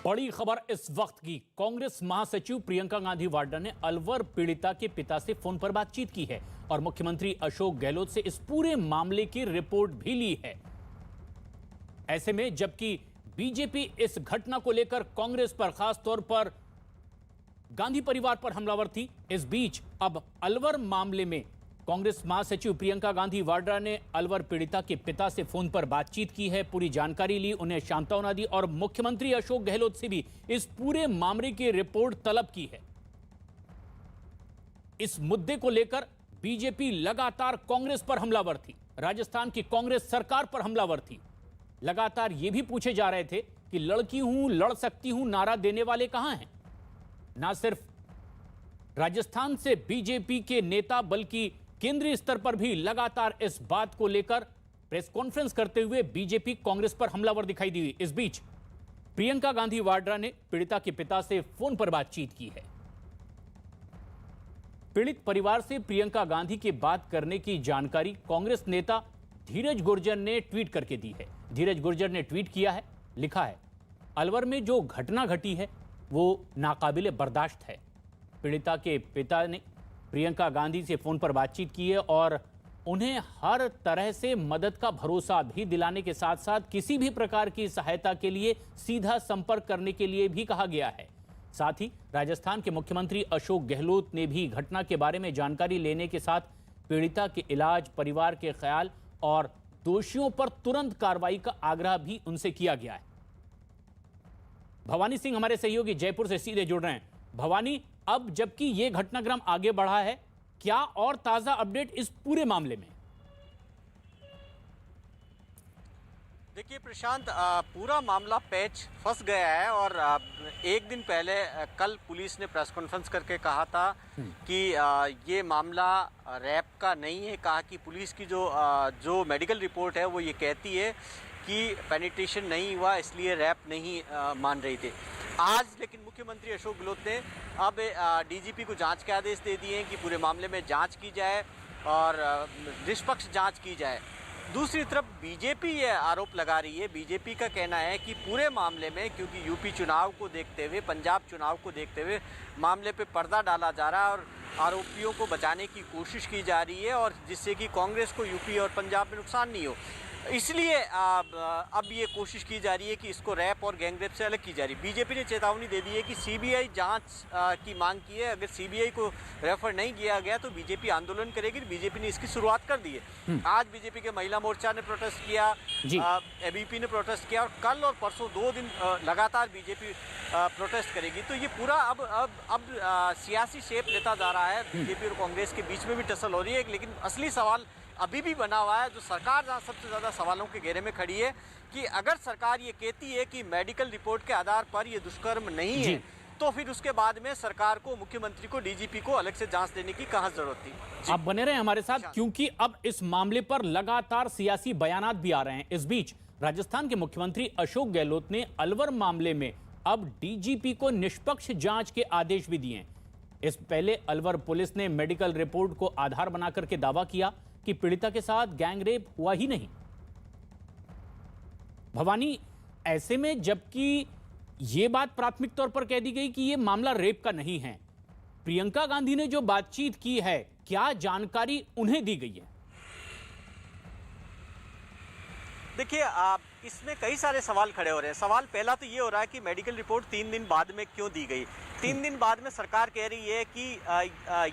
बड़ी खबर इस वक्त की। कांग्रेस महासचिव प्रियंका गांधी वाड्रा ने अलवर पीड़िता के पिता से फोन पर बातचीत की है और मुख्यमंत्री अशोक गहलोत से इस पूरे मामले की रिपोर्ट भी ली है। ऐसे में जबकि बीजेपी इस घटना को लेकर कांग्रेस पर, खास तौर पर गांधी परिवार पर हमलावर थी, इस बीच अब अलवर मामले में कांग्रेस महासचिव प्रियंका गांधी वाड्रा ने अलवर पीड़िता के पिता से फोन पर बातचीत की है, पूरी जानकारी ली, उन्हें सांत्वना दी और मुख्यमंत्री अशोक गहलोत से भी इस पूरे मामले की रिपोर्ट तलब की है। इस मुद्दे को लेकर बीजेपी लगातार कांग्रेस पर हमलावर थी, राजस्थान की कांग्रेस सरकार पर हमलावर थी। लगातार यह भी पूछे जा रहे थे कि लड़की हूं, लड़ सकती हूं नारा देने वाले कहां हैं। ना सिर्फ राजस्थान से बीजेपी के नेता बल्कि केंद्रीय स्तर पर भी लगातार इस बात को लेकर प्रेस कॉन्फ्रेंस करते हुए बीजेपी कांग्रेस पर हमलावर दिखाई दी। इस बीच प्रियंका गांधी वाड्रा ने पीड़िता के पिता से फोन पर बातचीत की है। पीड़ित परिवार से प्रियंका गांधी की बात करने की जानकारी कांग्रेस नेता धीरज गुर्जर ने ट्वीट करके दी है। धीरज गुर्जर ने ट्वीट किया है, लिखा है, अलवर में जो घटना घटी है वो नाकाबिले बर्दाश्त है। पीड़िता के पिता ने प्रियंका गांधी से फोन पर बातचीत की है और उन्हें हर तरह से मदद का भरोसा भी दिलाने के साथ साथ किसी भी प्रकार की सहायता के लिए सीधा संपर्क करने के लिए भी कहा गया है। साथ ही राजस्थान के मुख्यमंत्री अशोक गहलोत ने भी घटना के बारे में जानकारी लेने के साथ पीड़िता के इलाज, परिवार के ख्याल और दोषियों पर तुरंत कार्रवाई का आग्रह भी उनसे किया गया है। भवानी सिंह हमारे सहयोगी जयपुर से सीधे जुड़ रहे हैं। भवानी, अब जबकि यह घटनाक्रम आगे बढ़ा है, क्या और ताजा अपडेट इस पूरे मामले में? देखिए प्रशांत, पूरा मामला पैच फंस गया है और एक दिन पहले कल पुलिस ने प्रेस कॉन्फ्रेंस करके कहा था कि ये मामला रैप का नहीं है। कहा कि पुलिस की जो मेडिकल रिपोर्ट है वो ये कहती है कि पेनिट्रेशन नहीं हुआ, इसलिए रैप नहीं मान रही थी। आज लेकिन मुख्यमंत्री अशोक गहलोत ने अब डीजीपी को जांच के आदेश दे दिए हैं कि पूरे मामले में जांच की जाए और निष्पक्ष जांच की जाए। दूसरी तरफ बीजेपी ये आरोप लगा रही है, बीजेपी का कहना है कि पूरे मामले में, क्योंकि यूपी चुनाव को देखते हुए, पंजाब चुनाव को देखते हुए मामले पे पर्दा डाला जा रहा है और आरोपियों को बचाने की कोशिश की जा रही है और जिससे कि कांग्रेस को यूपी और पंजाब में नुकसान नहीं हो, इसलिए अब ये कोशिश की जा रही है कि इसको रैप और गैंगरेप से अलग की जा रही है। बीजेपी ने चेतावनी दे दी है कि सीबीआई जांच की मांग की है। अगर सीबीआई को रेफर नहीं किया गया तो बीजेपी आंदोलन करेगी। बीजेपी ने इसकी शुरुआत कर दी है। आज बीजेपी के महिला मोर्चा ने प्रोटेस्ट किया, एबीपी ने प्रोटेस्ट किया और कल और परसों 2 दिन लगातार बीजेपी प्रोटेस्ट करेगी। तो ये पूरा अब सियासी शेप लेता जा रहा है। बीजेपी और कांग्रेस के बीच में भी टसल हो रही है, लेकिन असली सवाल अभी भी बना हुआ है। जो सरकार जहाँ सबसे ज़्यादा सवालों के घेरे में खड़ी है कि अगर सरकार ये कहती है कि मेडिकल रिपोर्ट के आधार पर ये दुष्कर्म नहीं है, तो फिर उसके बाद में सरकार को, मुख्यमंत्री को, डीजीपी को अलग से जांच देने की कहाँ जरूरत थी। आप बने रहे हमारे साथ, क्योंकि अब इस मामले पर लगातार सियासी बयानात भी आ रहे हैं। इस बीच राजस्थान के मुख्यमंत्री अशोक गहलोत ने अलवर मामले में अब डीजीपी को निष्पक्ष जांच के आदेश भी दिए हैं। इस पहले अलवर पुलिस ने मेडिकल रिपोर्ट को आधार बनाकर के दावा किया कि पीड़िता के साथ गैंगरेप हुआ ही नहीं। भवानी, ऐसे में जबकि यह बात प्राथमिक तौर पर कह दी गई कि यह मामला रेप का नहीं है, प्रियंका गांधी ने जो बातचीत की है, क्या जानकारी उन्हें दी गई है? देखिए, इसमें कई सारे सवाल खड़े हो रहे हैं। सवाल पहला तो ये हो रहा है कि मेडिकल रिपोर्ट 3 दिन बाद में क्यों दी गई। 3 दिन बाद में सरकार कह रही है कि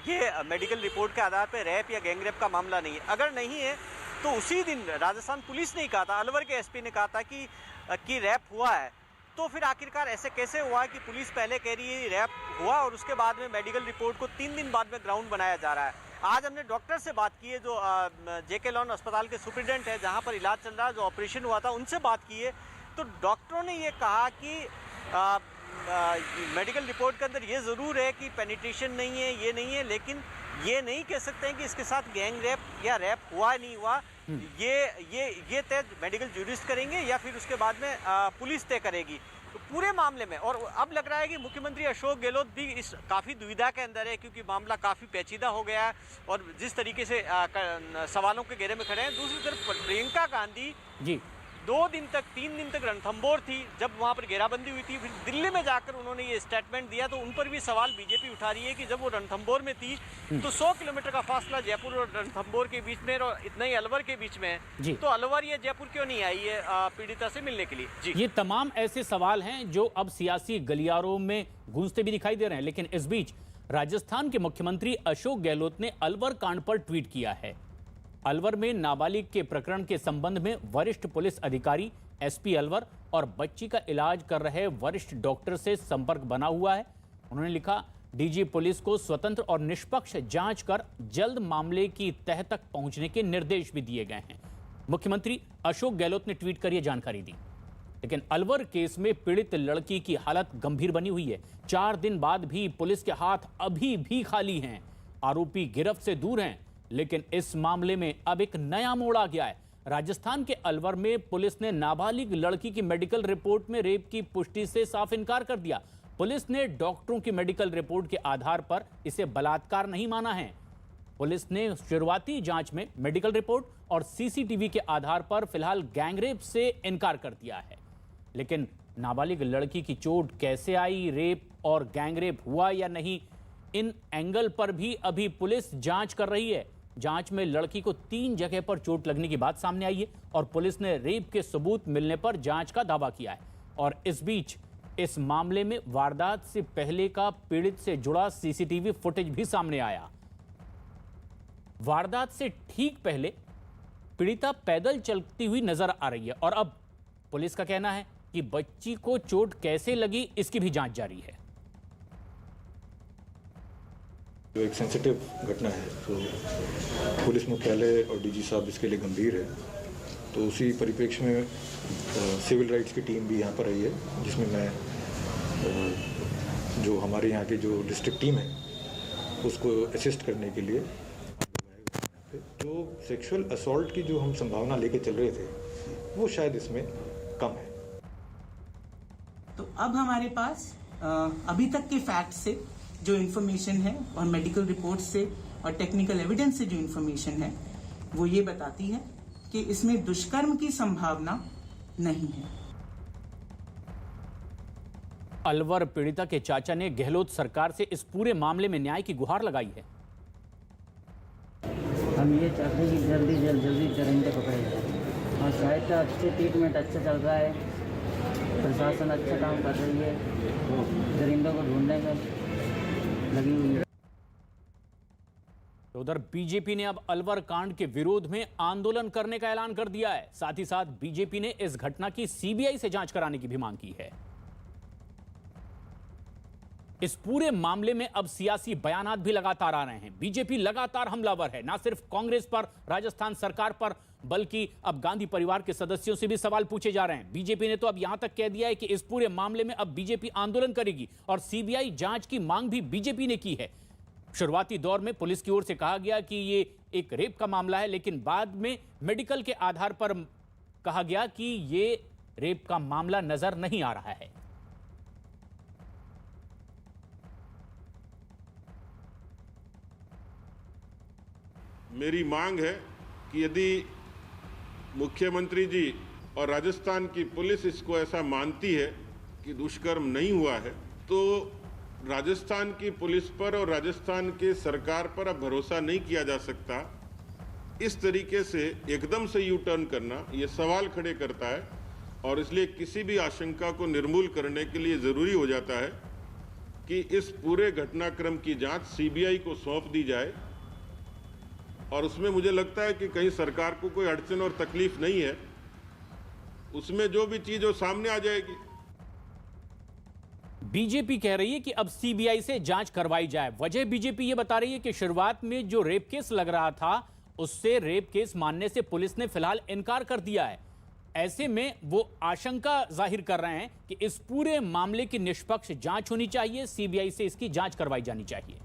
ये मेडिकल रिपोर्ट के आधार पर रैप या गैंगरेप का मामला नहीं है। अगर नहीं है तो उसी दिन राजस्थान पुलिस ने ही कहा था, अलवर के एसपी ने कहा था कि रैप हुआ है। तो फिर आखिरकार ऐसे कैसे हुआ कि पुलिस पहले कह रही है रैप हुआ और उसके बाद में मेडिकल रिपोर्ट को 3 दिन बाद में ग्राउंड बनाया जा रहा है। आज हमने डॉक्टर से बात की है, जो जेके लॉन अस्पताल के सुप्रिटेंडेंट है, जहां पर इलाज चल रहा है, जो ऑपरेशन हुआ था, उनसे बात की है। तो डॉक्टरों ने ये कहा कि मेडिकल रिपोर्ट के अंदर ये ज़रूर है कि पेनिट्रेशन नहीं है, ये नहीं है, लेकिन ये नहीं कह सकते हैं कि इसके साथ गैंग रेप या रैप हुआ नहीं हुआ। ये तय मेडिकल जूरिस्ट करेंगे या फिर उसके बाद में पुलिस तय करेगी। तो पूरे मामले में, और अब लग रहा है कि मुख्यमंत्री अशोक गहलोत भी इस काफ़ी दुविधा के अंदर है, क्योंकि मामला काफ़ी पेचीदा हो गया है और जिस तरीके से सवालों के घेरे में खड़े हैं। दूसरी तरफ प्रियंका गांधी 2 दिन तक 3 दिन तक रणथंभौर थी, जब वहाँ पर घेराबंदी हुई थी, फिर दिल्ली में जाकर उन्होंने ये स्टेटमेंट दिया। तो उन पर भी सवाल बीजेपी उठा रही है कि जब वो रणथंभौर में थी तो 100 किलोमीटर का फासला जयपुर और रणथंभौर के बीच में और इतना ही अलवर के बीच में है, तो अलवर या जयपुर क्यों नहीं आई है पीड़िता से मिलने के लिए? जी, ये तमाम ऐसे सवाल हैं जो अब सियासी गलियारों में गूंजते भी दिखाई दे रहे हैं। लेकिन इस बीच राजस्थान के मुख्यमंत्री अशोक गहलोत ने अलवर कांड पर ट्वीट किया है। अलवर में नाबालिग के प्रकरण के संबंध में वरिष्ठ पुलिस अधिकारी एसपी अलवर और बच्ची का इलाज कर रहे वरिष्ठ डॉक्टर से संपर्क बना हुआ है। उन्होंने लिखा, डीजी पुलिस को स्वतंत्र और निष्पक्ष जांच कर जल्द मामले की तह तक पहुंचने के निर्देश भी दिए गए हैं। मुख्यमंत्री अशोक गहलोत ने ट्वीट कर यह जानकारी दी। लेकिन अलवर केस में पीड़ित लड़की की हालत गंभीर बनी हुई है। 4 दिन बाद भी पुलिस के हाथ अभी भी खाली हैं। आरोपी गिरफ्त से दूर हैं, लेकिन इस मामले में अब एक नया मोड़ आ गया है। राजस्थान के अलवर में पुलिस ने नाबालिग लड़की की मेडिकल रिपोर्ट में रेप की पुष्टि से साफ इनकार कर दिया। पुलिस ने डॉक्टरों की मेडिकल रिपोर्ट के आधार पर इसे बलात्कार नहीं माना है। पुलिस ने शुरुआती जांच में मेडिकल रिपोर्ट और सीसीटीवी के आधार पर फिलहाल गैंगरेप से इनकार कर दिया है। लेकिन नाबालिग लड़की की चोट कैसे आई, रेप और गैंगरेप हुआ या नहीं, इन एंगल पर भी अभी पुलिस जांच कर रही है। जांच में लड़की को 3 जगह पर चोट लगने की बात सामने आई है और पुलिस ने रेप के सबूत मिलने पर जांच का दावा किया है। और इस बीच इस मामले में वारदात से पहले का पीड़ित से जुड़ा सीसीटीवी फुटेज भी सामने आया। वारदात से ठीक पहले पीड़िता पैदल चलती हुई नजर आ रही है और अब पुलिस का कहना है कि बच्ची को चोट कैसे लगी, इसकी भी जांच जारी है। जो एक सेंसिटिव घटना है, तो पुलिस मुख्यालय और डीजी साहब इसके लिए गंभीर है। तो उसी परिप्रेक्ष्य में सिविल राइट्स की टीम भी यहाँ पर आई है, जिसमें मैं जो हमारे यहाँ की जो डिस्ट्रिक्ट टीम है उसको असिस्ट करने के लिए जो सेक्सुअल असॉल्ट की जो हम संभावना लेके चल रहे थे वो शायद इसमें कम है। तो अब हमारे पास अभी तक के फैक्ट से जो इन्फॉर्मेशन है और मेडिकल रिपोर्ट से और टेक्निकल एविडेंस से जो इन्फॉर्मेशन है वो ये बताती है कि इसमें दुष्कर्म की संभावना नहीं है। अलवर पीड़िता के चाचा ने गहलोत सरकार से इस पूरे मामले में न्याय की गुहार लगाई है। हम ये चाहते हैं कि जल्दी दरिंदे पकड़े जाए और सहायता अच्छे ट्रीटमेंट अच्छा चल रहा है, प्रशासन अच्छा काम कर रही है, दरिंदों को ढूंढने में लगी हुई है। उधर बीजेपी ने अब अलवर कांड के विरोध में आंदोलन करने का ऐलान कर दिया है। साथ ही साथ बीजेपी ने इस घटना की सीबीआई से जांच कराने की भी मांग की है। इस पूरे मामले में अब सियासी बयानात भी लगातार आ रहे हैं। बीजेपी लगातार हमलावर है, ना सिर्फ कांग्रेस पर, राजस्थान सरकार पर, बल्कि अब गांधी परिवार के सदस्यों से भी सवाल पूछे जा रहे हैं। बीजेपी ने तो अब यहां तक कह दिया है कि इस पूरे मामले में अब बीजेपी आंदोलन करेगी और सीबीआई जांच की मांग भी बीजेपी ने की है। शुरुआती दौर में पुलिस की ओर से कहा गया कि ये एक रेप का मामला है, लेकिन बाद में मेडिकल के आधार पर कहा गया कि ये रेप का मामला नजर नहीं आ रहा है। मेरी मांग है कि यदि मुख्यमंत्री जी और राजस्थान की पुलिस इसको ऐसा मानती है कि दुष्कर्म नहीं हुआ है, तो राजस्थान की पुलिस पर और राजस्थान के सरकार पर अब भरोसा नहीं किया जा सकता। इस तरीके से एकदम से यू टर्न करना ये सवाल खड़े करता है और इसलिए किसी भी आशंका को निर्मूल करने के लिए ज़रूरी हो जाता है कि इस पूरे घटनाक्रम की जांच सीबीआई को सौंप दी जाए। और उसमें मुझे लगता है कि कहीं सरकार को कोई अड़चन और तकलीफ नहीं है, उसमें जो भी चीज़ वो सामने आ जाएगी। बीजेपी कह रही है कि अब सीबीआई से जांच करवाई जाए। वजह बीजेपी ये बता रही है कि शुरुआत में जो रेप केस लग रहा था उससे रेप केस मानने से पुलिस ने फिलहाल इनकार कर दिया है। ऐसे में वो आशंका जाहिर कर रहे हैं कि इस पूरे मामले की निष्पक्ष जांच होनी चाहिए, सीबीआई से इसकी जांच करवाई जानी चाहिए।